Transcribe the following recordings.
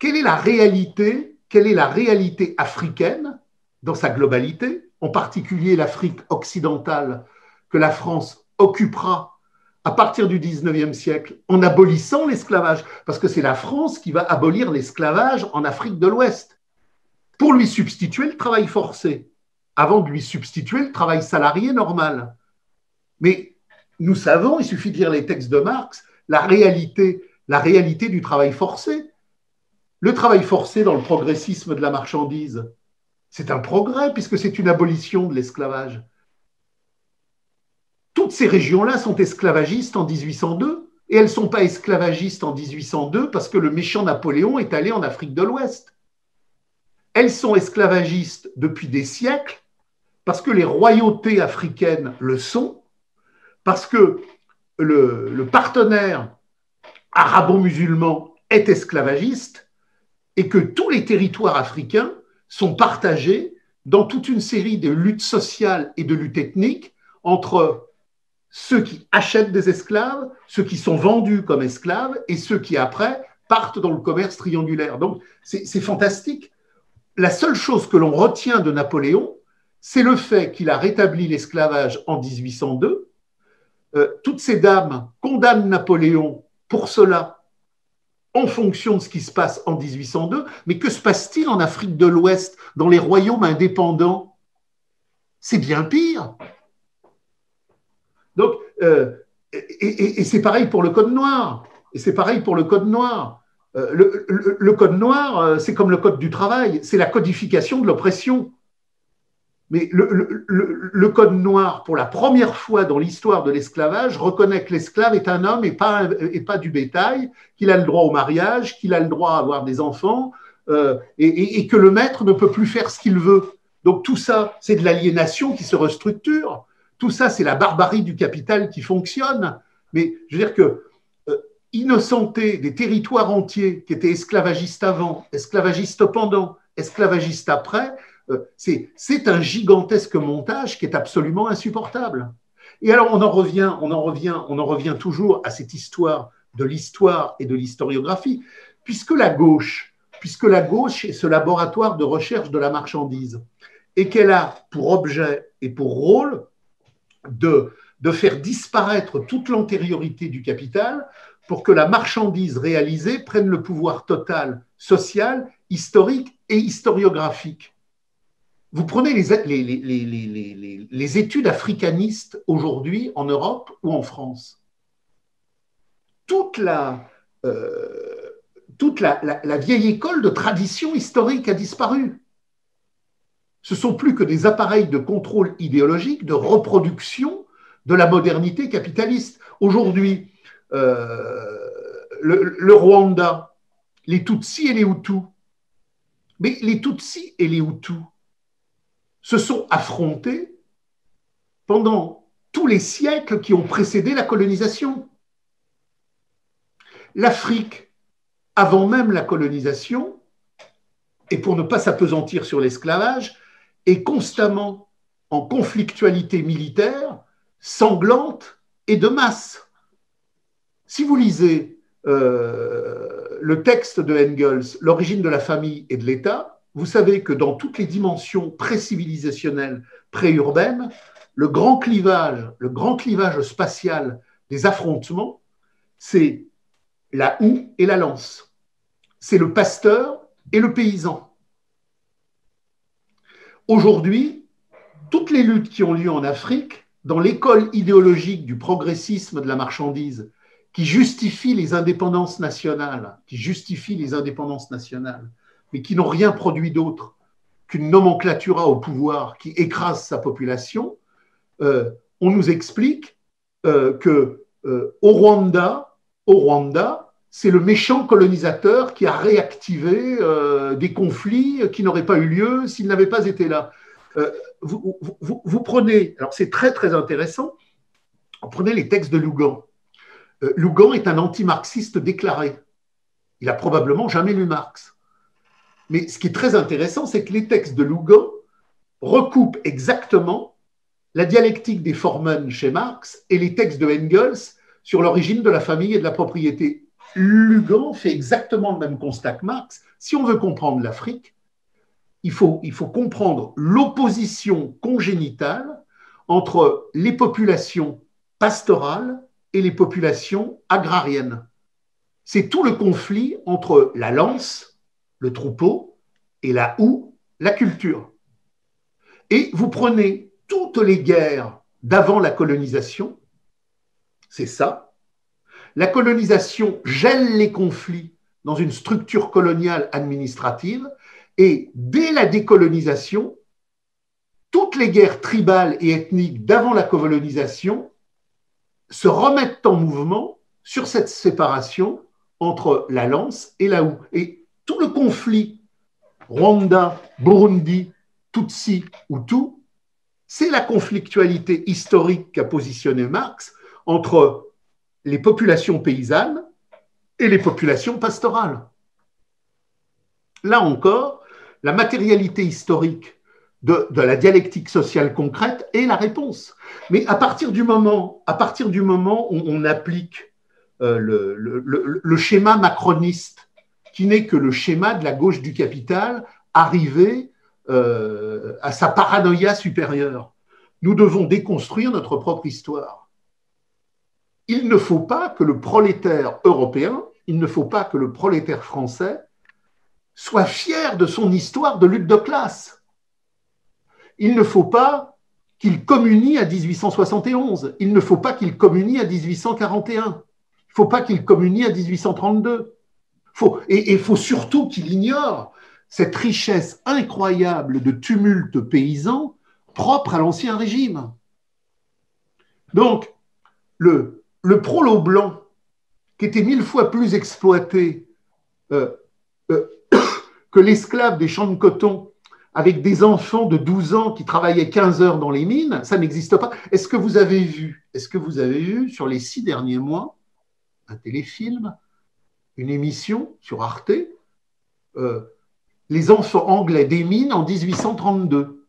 quelle est la réalité africaine dans sa globalité, en particulier l'Afrique occidentale que la France occupera à partir du 19e siècle en abolissant l'esclavage, parce que c'est la France qui va abolir l'esclavage en Afrique de l'Ouest, pour lui substituer le travail forcé, avant de lui substituer le travail salarié normal. Mais nous savons, il suffit de lire les textes de Marx, la réalité du travail forcé. Le travail forcé dans le progressisme de la marchandise, c'est un progrès puisque c'est une abolition de l'esclavage. Toutes ces régions-là sont esclavagistes en 1802 et elles ne sont pas esclavagistes en 1802 parce que le méchant Napoléon est allé en Afrique de l'Ouest. Elles sont esclavagistes depuis des siècles parce que les royautés africaines le sont, parce que le partenaire arabo-musulman est esclavagiste et que tous les territoires africains sont partagés dans toute une série de luttes sociales et de luttes ethniques entre ceux qui achètent des esclaves, ceux qui sont vendus comme esclaves et ceux qui, après, partent dans le commerce triangulaire. Donc, c'est fantastique. La seule chose que l'on retient de Napoléon, c'est le fait qu'il a rétabli l'esclavage en 1802. Toutes ces dames condamnent Napoléon pour cela en fonction de ce qui se passe en 1802. Mais que se passe-t-il en Afrique de l'Ouest, dans les royaumes indépendants? C'est bien pire. Donc, et c'est pareil pour le Code noir. Et c'est pareil pour le Code noir. Le Code noir, c'est comme le Code du travail, c'est la codification de l'oppression. Mais le Code noir, pour la première fois dans l'histoire de l'esclavage, reconnaît que l'esclave est un homme et pas du bétail, qu'il a le droit au mariage, qu'il a le droit à avoir des enfants, et que le maître ne peut plus faire ce qu'il veut. Donc tout ça, c'est de l'aliénation qui se restructure. Tout ça, c'est la barbarie du capital qui fonctionne. Mais je veux dire que innocenter des territoires entiers qui étaient esclavagistes avant, esclavagistes pendant, esclavagistes après, c'est un gigantesque montage qui est absolument insupportable. Et alors on en revient toujours à cette histoire de l'histoire et de l'historiographie, puisque la gauche est ce laboratoire de recherche de la marchandise, et qu'elle a pour objet et pour rôle de faire disparaître toute l'antériorité du capital pour que la marchandise réalisée prenne le pouvoir total, social, historique et historiographique. Vous prenez les études africanistes aujourd'hui en Europe ou en France. Toute la vieille école de tradition historique a disparu. Ce ne sont plus que des appareils de contrôle idéologique, de reproduction de la modernité capitaliste. Aujourd'hui, le Rwanda, les Tutsis et les Hutus, mais les Tutsis et les Hutus se sont affrontés pendant tous les siècles qui ont précédé la colonisation. L'Afrique, avant même la colonisation, et pour ne pas s'appesantir sur l'esclavage, est constamment en conflictualité militaire, sanglante et de masse. Si vous lisez le texte de Engels, L'origine de la famille et de l'État, vous savez que dans toutes les dimensions pré-civilisationnelles, pré-urbaines, le grand clivage spatial des affrontements, c'est la houe et la lance. C'est le pasteur et le paysan. Aujourd'hui, toutes les luttes qui ont lieu en Afrique, dans l'école idéologique du progressisme de la marchandise, qui justifie les indépendances nationales, mais qui n'ont rien produit d'autre qu'une nomenclatura au pouvoir qui écrase sa population, on nous explique qu'au Rwanda, c'est le méchant colonisateur qui a réactivé des conflits qui n'auraient pas eu lieu s'il n'avait pas été là. Vous prenez, alors c'est très très intéressant, vous prenez les textes de Lougan. Lougan est un anti-marxiste déclaré. Il n'a probablement jamais lu Marx. Mais ce qui est très intéressant, c'est que les textes de Lougan recoupent exactement la dialectique des Formen chez Marx et les textes de Engels sur l'origine de la famille et de la propriété. Lugan fait exactement le même constat que Marx. Si on veut comprendre l'Afrique, il faut comprendre l'opposition congénitale entre les populations pastorales et les populations agrariennes. C'est tout le conflit entre la lance, le troupeau, et la houe, la culture. Et vous prenez toutes les guerres d'avant la colonisation, c'est ça. La colonisation gèle les conflits dans une structure coloniale administrative, et dès la décolonisation, toutes les guerres tribales et ethniques d'avant la colonisation se remettent en mouvement sur cette séparation entre la lance et la houe. Et tout le conflit Rwanda, Burundi, Tutsi, Hutu, c'est la conflictualité historique qu'a positionnée Marx entre les populations paysannes et les populations pastorales. Là encore, la matérialité historique de la dialectique sociale concrète est la réponse. Mais à partir du moment où on applique le schéma macroniste, qui n'est que le schéma de la gauche du capital arrivé à sa paranoïa supérieure, nous devons déconstruire notre propre histoire. Il ne faut pas que le prolétaire européen, il ne faut pas que le prolétaire français soit fier de son histoire de lutte de classe. Il ne faut pas qu'il communie à 1871. Il ne faut pas qu'il communie à 1841. Il ne faut pas qu'il communie à 1832. Et il faut surtout qu'il ignore cette richesse incroyable de tumulte paysan propre à l'Ancien Régime. Donc, le prolo blanc, qui était 1000 fois plus exploité que l'esclave des champs de coton, avec des enfants de 12 ans qui travaillaient 15 heures dans les mines, ça n'existe pas. Est-ce que vous avez vu sur les 6 derniers mois un téléfilm, une émission sur Arte, les enfants anglais des mines en 1832?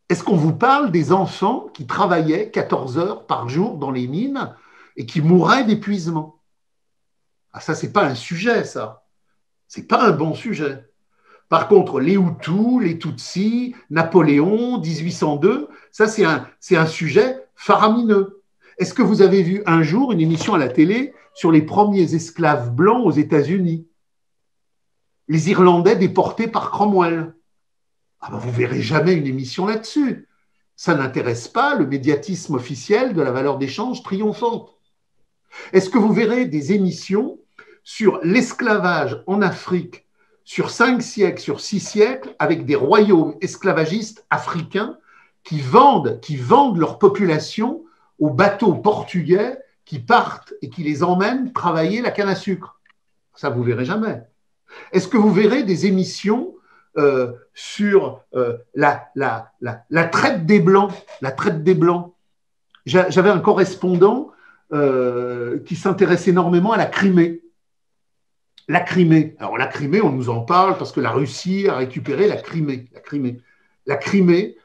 Est-ce qu'on vous parle des enfants qui travaillaient 14 heures par jour dans les mines et qui mouraient d'épuisement? Ah, ça, c'est pas un sujet, ça. C'est pas un bon sujet. Par contre, les Hutus, les Tutsis, Napoléon, 1802, ça, c'est un sujet faramineux. Est-ce que vous avez vu un jour une émission à la télé sur les premiers esclaves blancs aux États-Unis? Les Irlandais déportés par Cromwell. Ah ben, vous ne verrez jamais une émission là-dessus. Ça n'intéresse pas le médiatisme officiel de la valeur d'échange triomphante. Est-ce que vous verrez des émissions sur l'esclavage en Afrique sur 5 siècles, sur 6 siècles, avec des royaumes esclavagistes africains qui vendent leur population aux bateaux portugais qui partent et qui les emmènent travailler la canne à sucre? Ça, vous ne verrez jamais. Est-ce que vous verrez des émissions sur la traite des Blancs? La traite des Blancs. J'avais un correspondant qui s'intéresse énormément à la Crimée. La Crimée. Alors la Crimée, on nous en parle parce que la Russie a récupéré la Crimée. La Crimée,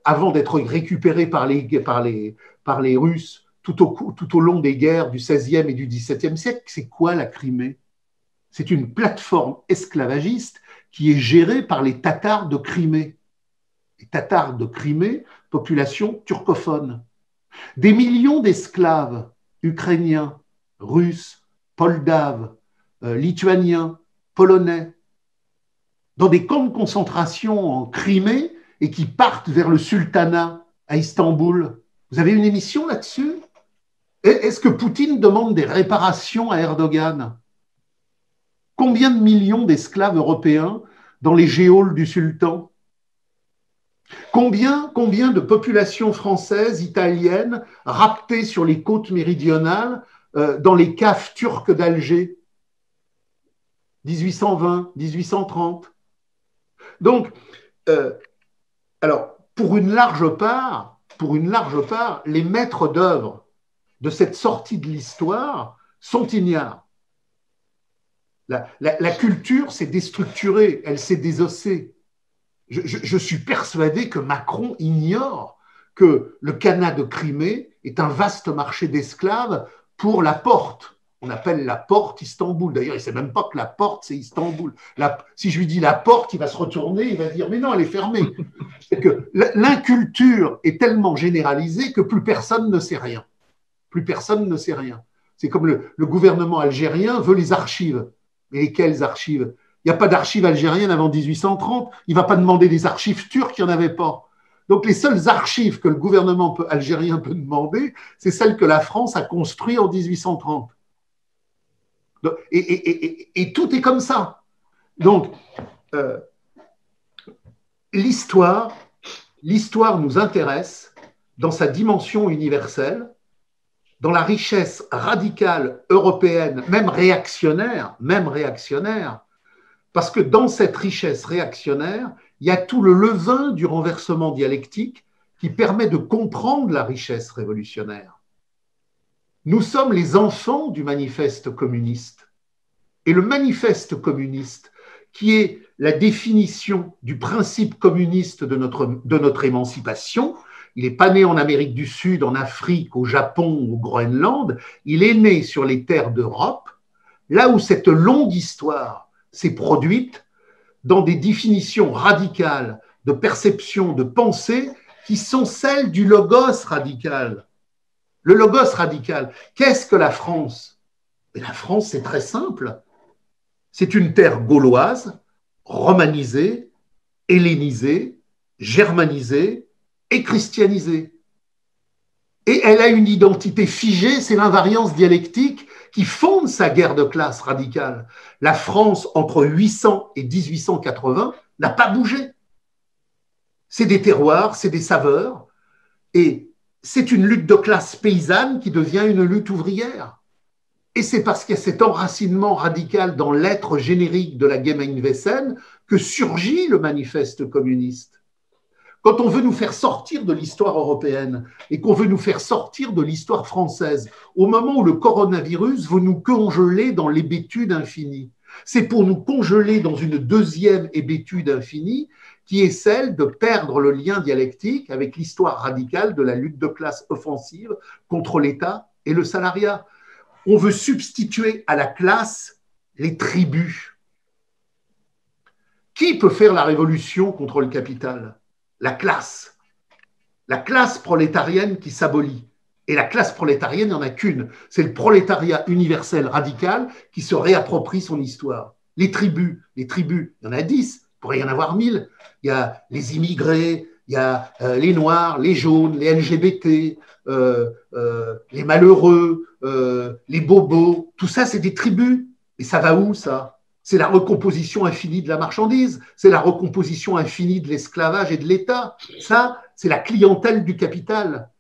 avant d'être récupérée par les Russes tout au long des guerres du XVIe et du XVIIe siècle, c'est quoi la Crimée? C'est une plateforme esclavagiste qui est gérée par les Tatars de Crimée. Les Tatars de Crimée, population turcophone. Des millions d'esclaves ukrainiens, russes, moldaves, lituaniens, polonais, dans des camps de concentration en Crimée et qui partent vers le sultanat à Istanbul. Vous avez une émission là-dessus? Est-ce que Poutine demande des réparations à Erdogan? Combien de millions d'esclaves européens dans les geôles du sultan? Combien de populations françaises, italiennes, raptées sur les côtes méridionales dans les CAF turques d'Alger? 1820, 1830. Donc, alors, pour une large part, les maîtres d'œuvre de cette sortie de l'histoire sont ignares. La culture s'est déstructurée, elle s'est désossée. Je suis persuadé que Macron ignore que le Khanat de Crimée est un vaste marché d'esclaves pour la porte. On appelle la porte Istanbul. D'ailleurs, il ne sait même pas que la porte, c'est Istanbul. Si je lui dis la porte, il va se retourner, il va dire, mais non, elle est fermée. C'est que l'inculture est tellement généralisée que plus personne ne sait rien. Plus personne ne sait rien. C'est comme le gouvernement algérien veut les archives. Mais lesquelles archives? Il n'y a pas d'archives algériennes avant 1830. Il ne va pas demander des archives turques, il n'y en avait pas. Donc les seules archives que le gouvernement algérien peut demander, c'est celles que la France a construites en 1830. Et tout est comme ça. Donc, l'histoire nous intéresse dans sa dimension universelle, dans la richesse radicale européenne, même réactionnaire, parce que dans cette richesse réactionnaire, il y a tout le levain du renversement dialectique qui permet de comprendre la richesse révolutionnaire. Nous sommes les enfants du manifeste communiste. Et le manifeste communiste, qui est la définition du principe communiste de notre émancipation, il n'est pas né en Amérique du Sud, en Afrique, au Japon, au Groenland, il est né sur les terres d'Europe, là où cette longue histoire s'est produite dans des définitions radicales de perception, de pensée, qui sont celles du logos radical. Le logos radical, qu'est-ce que la France? Et la France, c'est très simple. C'est une terre gauloise, romanisée, hellénisée, germanisée et christianisée. Et elle a une identité figée, c'est l'invariance dialectique qui fonde sa guerre de classe radicale. La France, entre 800 et 1880, n'a pas bougé. C'est des terroirs, c'est des saveurs, et c'est une lutte de classe paysanne qui devient une lutte ouvrière. Et c'est parce qu'il y a cet enracinement radical dans l'être générique de la Gemeinwesen que surgit le manifeste communiste. Quand on veut nous faire sortir de l'histoire européenne et qu'on veut nous faire sortir de l'histoire française, au moment où le coronavirus veut nous congeler dans l'hébétude infinie, c'est pour nous congeler dans une deuxième hébétude infinie qui est celle de perdre le lien dialectique avec l'histoire radicale de la lutte de classe offensive contre l'État et le salariat. On veut substituer à la classe les tribus. Qui peut faire la révolution contre le capital? La classe. La classe prolétarienne qui s'abolit. Et la classe prolétarienne, il n'y en a qu'une. C'est le prolétariat universel radical qui se réapproprie son histoire. Les tribus, il y en a 10, il pourrait y en avoir 1000. Il y a les immigrés, il y a les noirs, les jaunes, les LGBT, les malheureux, les bobos. Tout ça, c'est des tribus. Et ça va où, ça? C'est la recomposition infinie de la marchandise, c'est la recomposition infinie de l'esclavage et de l'État. Ça, c'est la clientèle du capital.